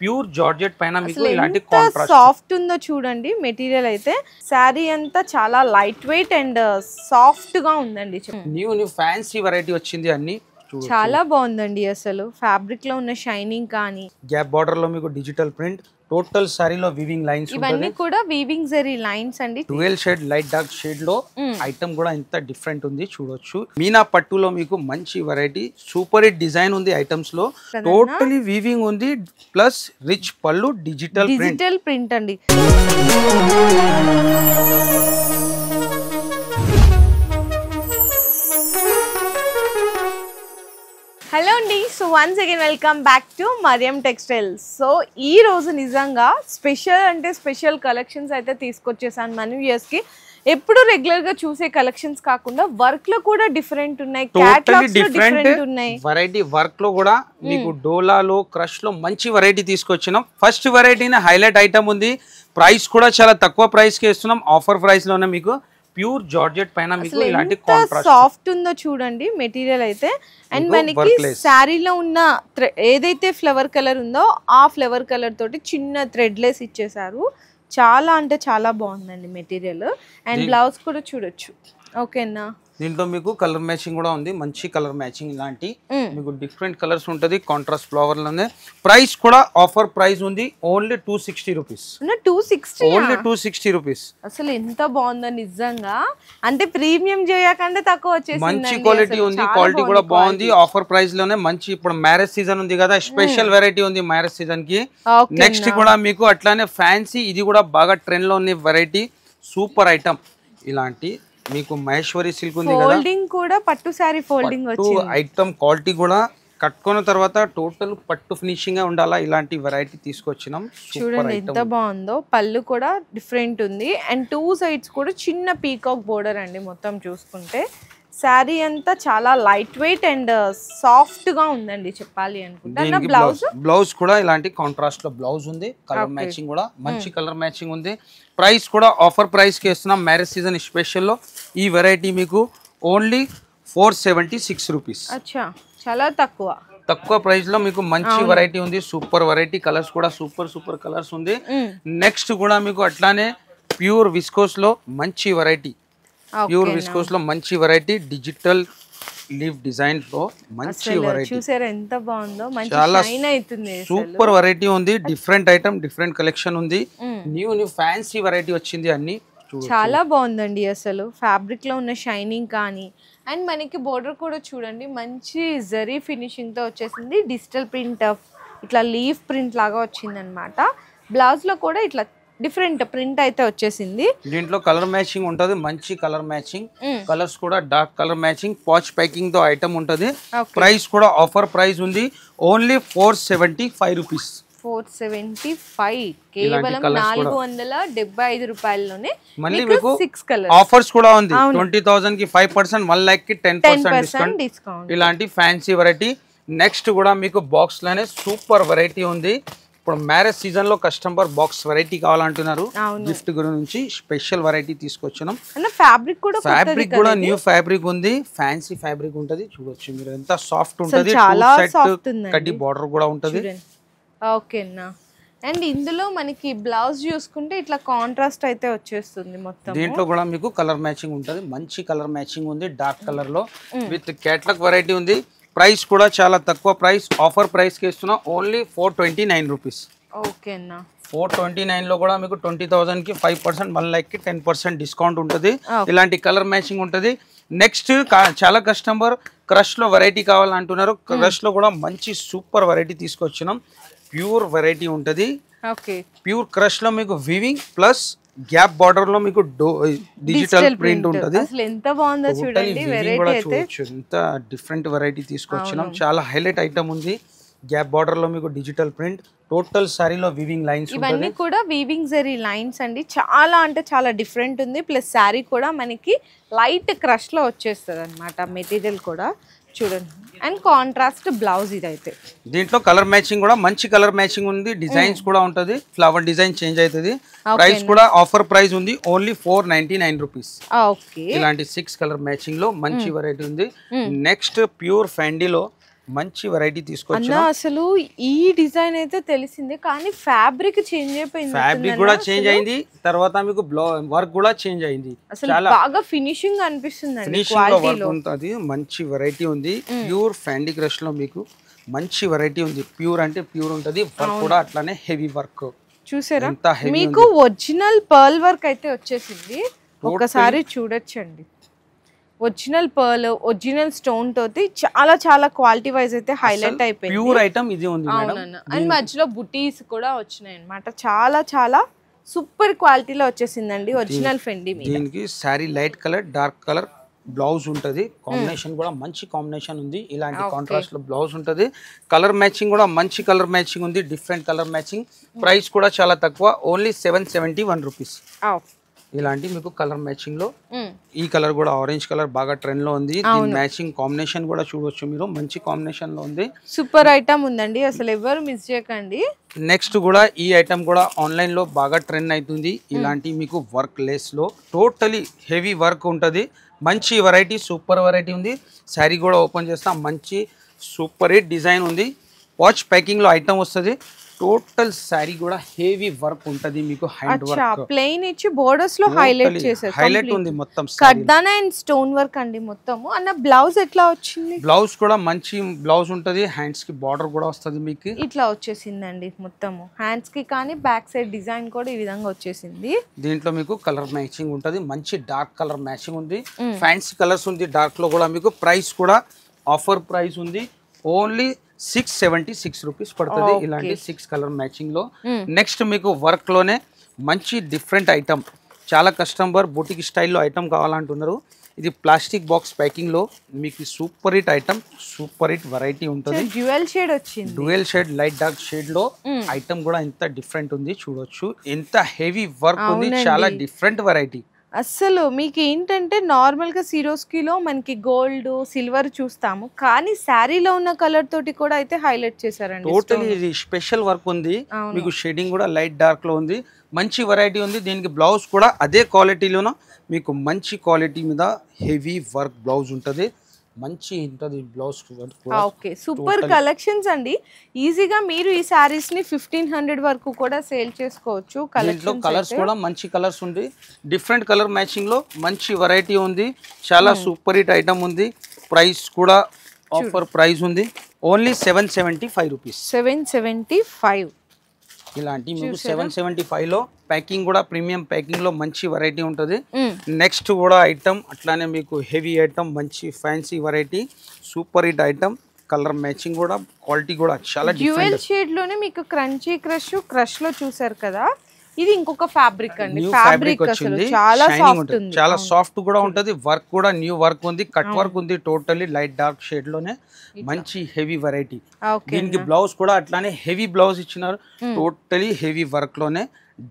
Pure georgette పైన మీకు ఇలాంటి కాంట్రాస్ట్ సాఫ్ట్ ఉందో చూడండి మెటీరియల్ అయితే శారీ అంతా చాలా లైట్ వెయిట్ అండ్ సాఫ్ట్ గా ఉందండి న్యూ ఫ్యాన్సీ వెరైటీ వచ్చింది అన్ని చాలా బాగుందండి అసలు ఫ్యాబ్రిక్ లో ఉన్న షైనింగ్ కానీ గ్యాప్ బార్డర్ లో మీకు డిజిటల్ ప్రింట్ టోటల్ సారీలో వీవింగ్ లైన్స్ ఇవన్నీ కూడా వీవింగ్ జరీ లైన్స్ అండి 12 షేడ్ లైట్ డార్క్ షేడ్ లో ఐటమ్ కూడా ఇంత డిఫరెంట్ ఉంది చూడొచ్చు మీనా పట్టులో మీకు మంచి వెరైటీ సూపర్ హిట్ డిజైన్ ఉంది ఐటమ్స్ లో టోటలీ వీవింగ్ ఉంది plus rich pallu digital print అండి హలో అండి so once again welcome back to Mariyam textiles so ఈ రోజు నిజంగా స్పెషల్ అంటే స్పెషల్ కలెక్షన్స్ అయితే తీసుకొచ్చేసాను మన వ్యూయర్స్కి ఎప్పుడు రెగ్యులర్ గా చూసే కలెక్షన్స్ కాకుండా వర్క్ లో కూడా డిఫరెంట్ ఉన్నాయి క్యాటలాగ్స్ లో డిఫరెంట్ ఉన్నాయి వెరైటీ వర్క్ లో కూడా మీకు డోలాలో క్రష్ లో మంచి వెరైటీ తీసుకొచ్చినాం ఫస్ట్ వెరైటీనే హైలైట్ ఐటమ్ ఉంది ప్రైస్ కూడా చాలా తక్కువ ప్రైస్ కి ఇస్తున్నాం ఆఫర్ ప్రైస్ లోనే మీకు ప్యూర్ జార్జెట్ పైన మీకు ఇలాంటి కాంట్రాస్ట్ సాఫ్ట్ ఉందో చూడండి మెటీరియల్ అయితే అండ్ మనకి శారీలో ఉన్న ఏదైతే ఫ్లవర్ కలర్ ఉందో ఆ ఫ్లవర్ కలర్ తోటి చిన్న థ్రెడ్లెస్ ఇచ్చేసారు చాలా అంటే చాలా బాగుందండి మెటీరియల్ అండ్ బ్లౌజ్ కూడా చూడొచ్చు ఓకేనా దీంట్లో మీకు కలర్ మ్యాచింగ్ కూడా ఉంది మంచి కలర్ మ్యాచింగ్ ఇలాంటి మీకు డిఫరెంట్ కలర్స్ ఉంటది కాంట్రాస్ట్ ఫ్లవర్ లోనే ప్రైస్ కూడా ఆఫర్ ప్రైస్ ఉంది ఓన్లీ 260 రూపీస్ ఓన్లీ 260 రూపీస్ అసలు ఎంత బాగుందో నిజంగా అంటే ప్రీమియం చేయకంటే తక్కువ వచ్చేసింది మంచి క్వాలిటీ ఉంది క్వాలిటీ కూడా బాగుంది ఆఫర్ ప్రైస్ లోనే మంచి ఇప్పుడు మ్యారేజ్ సీజన్ ఉంది కదా స్పెషల్ వెరైటీ ఉంది మ్యారేజ్ సీజన్ కి నెక్స్ట్ కూడా మీకు అట్లానే ఫ్యాన్సీ ఇది కూడా బాగా ట్రెండ్ లో ఉంది వెరైటీ సూపర్ ఐటమ్ ఇలాంటి మీకు మహేశ్వరి సిల్క్ ఉంది కదా ఫోల్డింగ్ కూడా పట్టు సారీ ఫోల్డింగ్ వచ్చింది ఐటమ్ క్వాలిటీ కూడా కట్టుకున్న తర్వాత టోటల్ పట్టు ఫినిషింగ్ గా ఉండాలా ఇలాంటి వెరైటీ తీసుకొచ్చినాం చూడండి ఎంత బాగుందో పళ్ళు కూడా డిఫరెంట్ ఉంది అండ్ టూ సైడ్స్ కూడా చిన్న పీకాక్ బోర్డర్ అండి మొత్తం చూసుకుంటే శారీ అంతా చాలా లైట్ వెయిట్ అండ్ సాఫ్ట్ గా ఉందండి చెప్పాలి అనుకుంటా బ్లౌజ్ కూడా ఇలాంటి కాంట్రాస్ట్ లో బ్లౌజ్ ఉంది కలర్ మ్యాచింగ్ కూడా మంచి కలర్ మ్యాచింగ్ ఉంది ప్రైస్ కూడా ఆఫర్ ప్రైస్ కి ఇస్తున్నాం మ్యారేజ్ సీజన్ స్పెషల్ లో ఈ వెరైటీ మీకు ఓన్లీ 476 రూపీస్ చాలా తక్కువ ప్రైస్ లో మీకు మంచి వెరైటీ ఉంది సూపర్ వెరైటీ కలర్స్ కూడా సూపర్ కలర్స్ ఉంది నెక్స్ట్ కూడా మీకు అట్లానే ప్యూర్ విస్కోస్ లో మంచి వెరైటీ ప్యూర్ విస్కోస్ లో మంచి వెరైటీ డిజిటల్ లీఫ్ డిజైన్ లో మంచి వెరైటీ చూసారా ఎంత బాగుందో మంచి షైన్ అవుతుంది సూపర్ వెరైటీ ఉంది డిఫరెంట్ ఐటమ్ డిఫరెంట్ కలెక్షన్ ఉంది న్యూ ఫ్యాన్సీ వెరైటీ వచ్చింది అన్ని చాలా బాగుందండి అసలు ఫ్యాబ్రిక్ లో ఉన్న షైనింగ్ కానీ అండ్ మనకి బోర్డర్ కూడా చూడండి మంచి జరీ ఫినిషింగ్ తో వచ్చేసింది డిజిటల్ ప్రింట్ ఇట్లా లీఫ్ ప్రింట్ లాగా వచ్చింది అనమాట బ్లౌజ్ లో కూడా ఇట్లా డిఫరెంట్ ప్రింట్ అయితే వచ్చేసింది దీంట్లో కలర్ మ్యాచింగ్ ఉంటది మంచి కలర్ మ్యాచింగ్ కలర్స్ కూడా dark colour matching patch packing తో ఐటమ్ ఉంటది ప్రైస్ కూడా ఆఫర్ ప్రైస్ ఉంది ఓన్లీ 475 రూపీస్ 475 కేవలం 475 రూపాయల్లోనే మళ్ళీ మీకు ఆఫర్స్ కూడా ఉంది 20,000 కి 5% 1 lakh కి 10% డిస్కౌంట్ ఇలాంటి ఫ్యాన్సీ వెరైటీ నెక్స్ట్ కూడా మీకు బాక్స్ లోనే సూపర్ వెరైటీ ఉంది ఇప్పుడు మ్యారేజ్ సీజన్ లో కస్టమర్ బాక్స్ వెరైటీ కావాలంటున్నారు గిఫ్ట్ గురించి స్పెషల్ వెరైటీ తీసుకొచ్చినాం ఫ్యాబ్రిక్ కూడా న్యూ ఫ్యాబ్రిక్ ఉంది ఫ్యాన్సీ ఫ్యాబ్రిక్ ఉంటది చూడొచ్చు మీరు ఎంత సాఫ్ట్ ఉంటది కడ్డీ బార్డర్ కూడా ఉంటది ఓకేనా అండ్ ఇందులో మనకి బ్లౌజ్ చూసుకుంటే ఇట్లా కాంట్రాస్ట్ అయితే వచ్చేస్తుంది మొత్తం దీంట్లో కూడా మీకు కలర్ మ్యాచింగ్ ఉంటది మంచి కలర్ మ్యాచింగ్ ఉంది డార్క్ కలర్ లో విత్ కేటలాగ్ వెరైటీ ఉంది ప్రైస్ కూడా చాలా తక్కువ ప్రైస్ ఆఫర్ ప్రైస్ కి ఇస్తున్నా ఓన్లీ 429 రూపీస్ ఓకేనా 429 లో కూడా మీకు 20,000 కి 5% 1 lakh కి 10% డిస్కౌంట్ ఉంటుంది ఇలాంటి కలర్ మ్యాచింగ్ ఉంటుంది నెక్స్ట్ చాలా కస్టమర్ క్రష్ లో వెరైటీ కావాలంటున్నారు క్రష్ లో కూడా మంచి సూపర్ వెరైటీ తీసుకొచ్చినాం ప్యూర్ వెరైటీ ఉంటుంది ప్యూర్ క్రష్ లో మీకు వీవింగ్ ప్లస్ గ్యాప్ బార్డర్ లో మీకు డిజిటల్ ప్రింట్ ఉంటది అసలు ఎంత బాగుందో చూడండి వెరైటీ అయితే ఎంత డిఫరెంట్ వెరైటీ తీసుకొచ్చినాం చాలా హైలైట్ ఐటమ్ ఉంది గ్యాప్ బార్డర్ లో మీకు డిజిటల్ ప్రింట్ టోటల్ సారీలో వీవింగ్ లైన్స్ ఇవన్నీ కూడా వీవింగ్ జరీ లైన్స్ అండి చాలా అంటే చాలా డిఫరెంట్ ఉంది ప్లస్ సారీ కూడా మనకి లైట్ క్రష్ లో వచ్చేస్తుంది అన్నమాట మెటీరియల్ కూడా చూడండి అండ్ కాంట్రాస్ట్ బ్లౌజ్ ఇదైతే దీంట్లో కలర్ మ్యాచింగ్ కూడా మంచి కలర్ మ్యాచింగ్ ఉంది డిజైన్స్ కూడా ఉంటది ఫ్లవర్ డిజైన్ చేంజ్ అవుతుంది ప్రైస్ కూడా ఆఫర్ ప్రైస్ ఉంది ఓన్లీ 499 రూపీస్ ఇలాంటి 6 కలర్ మ్యాచింగ్ లో మంచి వెరైటీ ఉంది నెక్స్ట్ ప్యూర్ ఫ్యాండీలో మంచి వెరైటీ తీసుకొచ్చి అన్న అసలు ఈ డిజైన్ అయితే తెలిసిందే కానీ ఫ్యాబ్రిక్ చేంజ్ అయిపోయింది ఫ్యాబ్రిక్ కూడా చేంజ్ అయింది తర్వాత మీకు వర్క్ కూడా చేంజ్ అయింది చాలా బాగా ఫినిషింగ్ అనిపిస్తుంది ఫినిషింగ్ లో వర్క్ ఉంటుంది మంచి వెరైటీ ఉంది ప్యూర్ ఫ్యాండీ క్రష్ లో మీకు మంచి వెరైటీ ఉంది ప్యూర్ అంటే ప్యూర్ ఉంటది వర్క్ కూడా అట్లానే హెవీ వర్క్ చూసారా మీకు ఒరిజినల్ పర్ల్ వర్క్ అయితే వచ్చేసింది ఒకసారి చూడొచ్చండి ఒరిజినల్ పర్ల్ ఒరిజినల్ స్టోన్ తోటి చాలా చాలా క్వాలిటీ వైజ్ అయితే హైలైట్ అయిపోయింది ప్యూర్ ఐటమ్ ఇది ఉంది మేడం అండ్ మధ్యలో బుటీస్ కూడా వచ్చినాయి అన్నమాట చాలా చాలా సూపర్ క్వాలిటీలో వచ్చేసిందండి ఒరిజినల్ ఫెండి మీద దీనికి sorry light colour dark colour blouse ఉంటది కాంబినేషన్ కూడా మంచి కాంబినేషన్ ఉంది ఇలాంటి కాంట్రాస్ట్ లో బ్లౌజ్ ఉంటది కలర్ మ్యాచింగ్ కూడా మంచి కలర్ మ్యాచింగ్ ఉంది డిఫరెంట్ కలర్ మ్యాచింగ్ ప్రైస్ కూడా చాలా తక్కువ ఓన్లీ 771 రూపీస్ ఇలాంటి మీకు కలర్ మ్యాచింగ్ లో ఈ కలర్ కూడా ఆరెంజ్ కలర్ బాగా ట్రెండ్ లో ఉంది దీని మ్యాచింగ్ కాంబినేషన్ కూడా చూడొచ్చు మీరు మంచి కాంబినేషన్ లో ఉంది సూపర్ ఐటమ్ ఉందండి అసలు ఎవరు మిస్ చేయకండి నెక్స్ట్ కూడా ఈ ఐటమ్ కూడా ఆన్లైన్ లో బాగా ట్రెండ్ అవుతుంది ఇలాంటి మీకు వర్క్ లెస్ లో టోటలీ హెవీ వర్క్ ఉంటది మంచి వెరైటీ సూపర్ వెరైటీ ఉంది శారీ కూడా ఓపెన్ చేస్తాం మంచి సూపర్ హిట్ డిజైన్ ఉంది వాచ్ ప్యాకింగ్ లో ఐటమ్ వస్తుంది టోటల్ సారీ కూడా హెవీ వర్క్ ఉంటది మీకు హ్యాండ్ వర్క్ ప్లెయిన్ ఇచ్చి బోర్డర్స్ లో హైలైట్ చేశారు హైలైట్ ఉంది మొత్తం కర్దానా అండ్ స్టోన్ వర్క్ అండి మొత్తము అన్న బ్లౌజ్ ఎట్లా వచ్చింది బ్లౌజ్ కూడా మంచి బ్లౌజ్ ఉంటది హ్యాండ్స్ కి బార్డర్ కూడా వస్తది మీకు ఇట్లా వచ్చేసిందండి మొత్తము హ్యాండ్స్ కి కానీ బ్యాక్ సైడ్ డిజైన్ కూడా ఈ విధంగా వచ్చేసింది దీంట్లో మీకు కలర్ మ్యాచింగ్ ఉంటది మంచి డార్క్ కలర్ మ్యాచింగ్ ఉంది ఫ్యాన్సీ కలర్స్ ఉంది డార్క్ లో కూడా మీకు ప్రైస్ కూడా ఆఫర్ ప్రైస్ ఉంది ఓన్లీ 676 రూపీస్ పడుతుంది ఇలాంటి 6 కలర్ మ్యాచింగ్ లో నెక్స్ట్ మీకు వర్క్ లోనే మంచి డిఫరెంట్ ఐటమ్ చాలా కస్టమర్ బుటిక్ స్టైల్లో ఐటమ్ కావాలంటున్నారు ఇది ప్లాస్టిక్ బాక్స్ ప్యాకింగ్ లో మీకు super hit item super hit variety ఉంటుంది డ్యూయల్ షేడ్ వచ్చింది dual shade light dark shade లో ఐటమ్ కూడా ఎంత డిఫరెంట్ ఉంది చూడొచ్చు ఎంత హెవీ వర్క్ ఉంది చాలా డిఫరెంట్ వెరైటీ అస్సలు మీకు ఏంటంటే నార్మల్గా సిరోస్కిలో మనకి గోల్డ్ సిల్వర్ చూస్తాము కానీ శారీలో ఉన్న కలర్ తోటి కూడా అయితే హైలైట్ చేశారండి టోటలీ ఇది స్పెషల్ వర్క్ ఉంది మీకు షేడింగ్ కూడా లైట్ డార్క్ లో ఉంది మంచి వెరైటీ ఉంది దీనికి బ్లౌజ్ కూడా అదే క్వాలిటీలోనో మీకు మంచి క్వాలిటీ మీద హెవీ వర్క్ బ్లౌజ్ ఉంటుంది మంచి ఉంటది బ్లౌజ్ ఓకే సూపర్ కలెక్షన్స్ అండి ఈజీగా మీరు ఈ సారీస్ ని 1500 వరకు కూడా సేల్ చేసుకోవచ్చు కలర్స్ కూడా మంచి కలర్స్ ఉంది డిఫరెంట్ కలర్ మ్యాచింగ్ లో మంచి వెరైటీ ఉంది చాలా సూపర్ హిట్ ఐటమ్ ఉంది ప్రైస్ కూడా ఆఫర్ ప్రైస్ ఉంది ఓన్లీ 775 రూపీస్ 775 ఇలాంటి మీకు 775 లో ప్యాకింగ్ కూడా ప్రీమియం ప్యాకింగ్ లో మంచి వెరైటీ ఉంటుంది నెక్స్ట్ కూడా ఐటమ్ అట్లానే మీకు హెవీ ఐటమ్ మంచి fancy variety super hit item colour matching కూడా క్వాలిటీ కూడా చాలా డ్యూయల్ షేడ్ లోనే మీకు క్రంచీ క్రష్ లో చూసారు కదా ఇది ఇంకొక ఫ్యాబ్రిక్ అండి ఫ్యాబ్రిక్ అసలు చాలా సాఫ్ట్ ఉంది చాలా సాఫ్ట్ కూడా ఉంటది వర్క్ కూడా న్యూ వర్క్ ఉంది కట్ వర్క్ ఉంది టోటల్లీ లైట్ డార్క్ షేడ్ లోనే మంచి హెవీ వెరైటీ దీనికి బ్లౌజ్ కూడా అట్లానే హెవీ బ్లౌజ్ ఇచ్చినారు టోటలీ హెవీ వర్క్ లోనే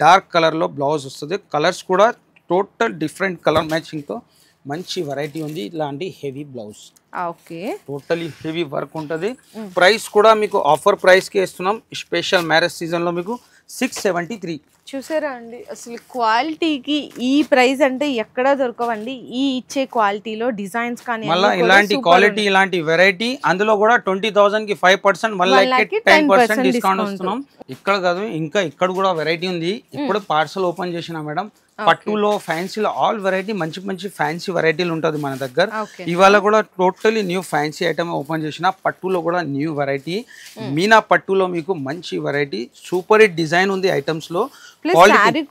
డార్క్ కలర్ లో బ్లౌజ్ వస్తుంది కలర్స్ కూడా టోటల్ డిఫరెంట్ కలర్ మ్యాచింగ్ తో మంచి వెరైటీ ఉంది ఇలాంటి heavy blouse okay totally heavy work ఉంటుంది ప్రైస్ కూడా మీకు ఆఫర్ ప్రైస్ కి ఇస్తున్నాం స్పెషల్ మ్యారేజ్ సీజన్ లో మీకు 673 చూసారా అండి అసలు క్వాలిటీకి ఈ ప్రైస్ అంటే ఎక్కడ దొరకవండి ఈ ఇచ్చే క్వాలిటీలో డిజైన్స్ కానీ మళ్ళీ ఇలాంటి క్వాలిటీ ఇలాంటి వెరైటీ అందులో కూడా 20,000 కి 5% 1 lakh కి 10% డిస్కౌంట్ వస్తున్నాం ఇక్కడ కాదు ఇంకా ఇక్కడ కూడా వెరైటీ ఉంది ఇప్పుడు పార్సల్ ఓపెన్ చేసిన మేడం పట్టులో ఫ్యాన్సీలో ఆల్ వెరైటీ మంచి మంచి ఫ్యాన్సీ వెరైటీలు ఉంటుంది మన దగ్గర ఇవాళ కూడా totally new fancy item open చేసిన పట్టులో కూడా న్యూ వెరైటీ మీనా పట్టులో మీకు మంచి వెరైటీ సూపర్ హిట్ డిజైన్ ఉంది ఐటమ్స్ లో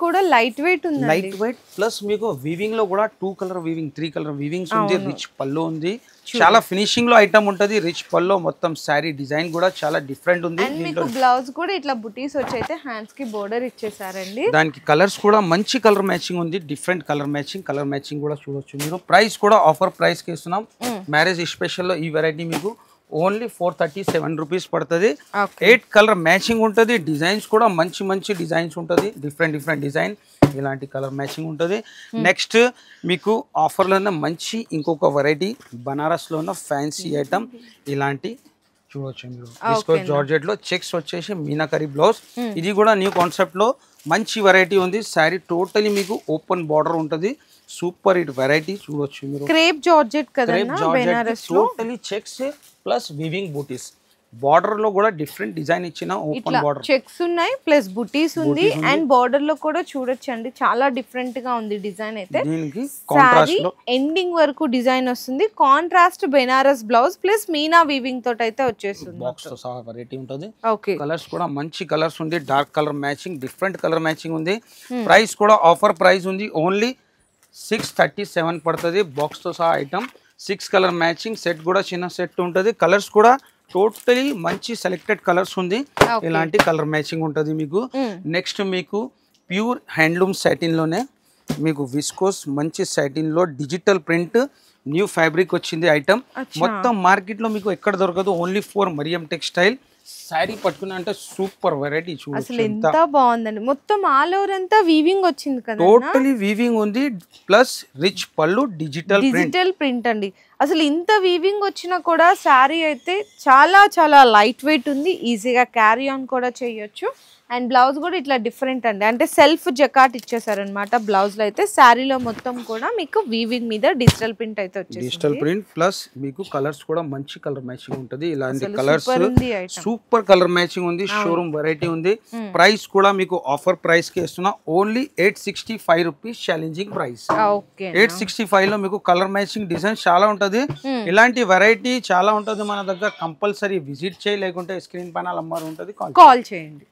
కూడా లైట్ వెయిట్ ఉంది లైట్ వెయిట్ ప్లస్ మీకు వీవింగ్ లో కూడా 2 కలర్ వీవింగ్ 3 కలర్ వీవింగ్స్ ఉంది రిచ్ పల్లో ఉంది చాలా ఫినిషింగ్ లో ఐటమ్ ఉంటది రిచ్ పల్లో మొత్తం సారీ డిజైన్ కూడా చాలా డిఫరెంట్ ఉంది మీకు బ్లౌజ్ కూడా ఇట్లా బుటీస్ వచ్చి అయితే హ్యాండ్స్ కి బోర్డర్ ఇచ్చేసారండి దానికి కలర్స్ కూడా మంచి కలర్ మ్యాచింగ్ ఉంది డిఫరెంట్ కలర్ మ్యాచింగ్ కూడా చూడొచ్చు మీరు ప్రైస్ కూడా ఆఫర్ ప్రైస్ కి ఇస్తున్నాం మ్యారేజ్ స్పెషల్ లో ఈ వెరైటీ మీకు ఓన్లీ 437 రూపీస్ పడుతుంది 8 కలర్ మ్యాచింగ్ ఉంటుంది డిజైన్స్ కూడా మంచి మంచి డిజైన్స్ ఉంటుంది డిఫరెంట్ డిజైన్ ఇలాంటి కలర్ మ్యాచింగ్ ఉంటుంది నెక్స్ట్ మీకు ఆఫర్లోనే మంచి ఇంకొక వెరైటీ బనారస్లో ఉన్న ఫ్యాన్సీ ఐటమ్ ఇలాంటి చూడవచ్చు మీరు విస్కోస్ జార్జెట్ లో చెక్స్ వచ్చేసి మీనాకరీ బ్లౌజ్ ఇది కూడా న్యూ కాన్సెప్ట్ లో మంచి వెరైటీ ఉంది శారీ టోటలీ మీకు ఓపెన్ బార్డర్ ఉంటుంది సూపర్ హిట్ వెరైటీ చూడొచ్చు మీరు. క్రేప్ జార్జెట్ కదా బెనారస్ లో టోటలీ చెక్స్ ప్లస్ వీవింగ్ బూటీస్. బార్డర్ లో కూడా డిఫరెంట్ డిజైన్ ఇచ్చిన ఓపెన్ బార్డర్ చెక్స్ ఉన్నాయి ప్లస్ బూటీస్ ఉంది అండ్ బార్డర్ లో కూడా చూడొచ్చండి చాలా డిఫరెంట్ గా ఉంది డిజైన్ అయితే. దీనికి కాంట్రాస్ట్ లో ఎండింగ్ వరకు డిజైన్ వస్తుంది. Contrast Banaras blouse plus Meena weaving తోటి అయితే వచ్చేస్తుంది. బాక్స్ తో సహా వెరైటీ ఉంటుంది. ఓకే కలర్స్ కూడా మంచి కలర్స్ ఉంది. Dark colour matching, different colour matching ఉంది. ప్రైస్ కూడా ఆఫర్ ప్రైస్ ఉంది. ఓన్లీ 637 పడుతుంది బాక్స్ తో సహా ఐటమ్. 6 కలర్ మ్యాచింగ్ సెట్ కూడా చిన్న సెట్ ఉంటుంది. కలర్స్ కూడా టోటలీ మంచి సెలెక్టెడ్ కలర్స్ ఉంది. ఇలాంటి కలర్ మ్యాచింగ్ ఉంటుంది మీకు. నెక్స్ట్ మీకు ప్యూర్ హ్యాండ్లూమ్ సాటిన్ లోనే మీకు విస్కోస్ మంచి సాటిన్ లో డిజిటల్ ప్రింట్ న్యూ ఫ్యాబ్రిక్ వచ్చింది ఐటమ్. మొత్తం మార్కెట్ లో మీకు ఎక్కడ దొరకదు. Only for Mariam textile. Sari పట్టుకున్నా అంటే సూపర్ వెరైటీ చూడండి. అసలు ఎంత బాగుందండి. మొత్తం ఆల్ ఓవర్ అంతా వీవింగ్ వచ్చింది కదా. టోటలీ వీవింగ్ ఉంది plus rich pallu digital print అండి. అసలు ఇంత వీవింగ్ వచ్చినా కూడా శారీ అయితే చాలా చాలా లైట్ వెయిట్ ఉంది. ఈజీగా క్యారీ ఆన్ కూడా చేయొచ్చు. అండ్ బ్లౌజ్ కూడా ఇట్లా డిఫరెంట్ అండి. అంటే సెల్ఫ్ జకాట్ ఇచ్చేసారనమాట బ్లౌజ్ లో అయితే. శారీలో మొత్తం కూడా మీకు వీవింగ్ మీద డిజిటల్ ప్రింట్ అయితే వచ్చేసింది. డిజిటల్ ప్రింట్ ప్లస్ మీకు కలర్స్ కూడా మంచి కలర్ మ్యాచింగ్ ఉంటుంది. ఇలాంటి కలర్స్ సూపర్ కలర్ మ్యాచింగ్ ఉంది. షోరూమ్ వెరైటీ ఉంది. ప్రైస్ కూడా మీకు ఆఫర్ ప్రైస్ కి ఇస్తున్నా. Only 865 rupees challenging price. 865 లో మీకు కలర్ మ్యాచింగ్ డిజైన్ చాలా ఉంటది. ఇలాంటి వెరైటీ చాలా ఉంటది మన దగ్గర. కంపల్సరీ విజిట్ చేయి, లేకుంటే స్క్రీన్ పైన నంబర్ ఉంటది, కాల్ చేయండి.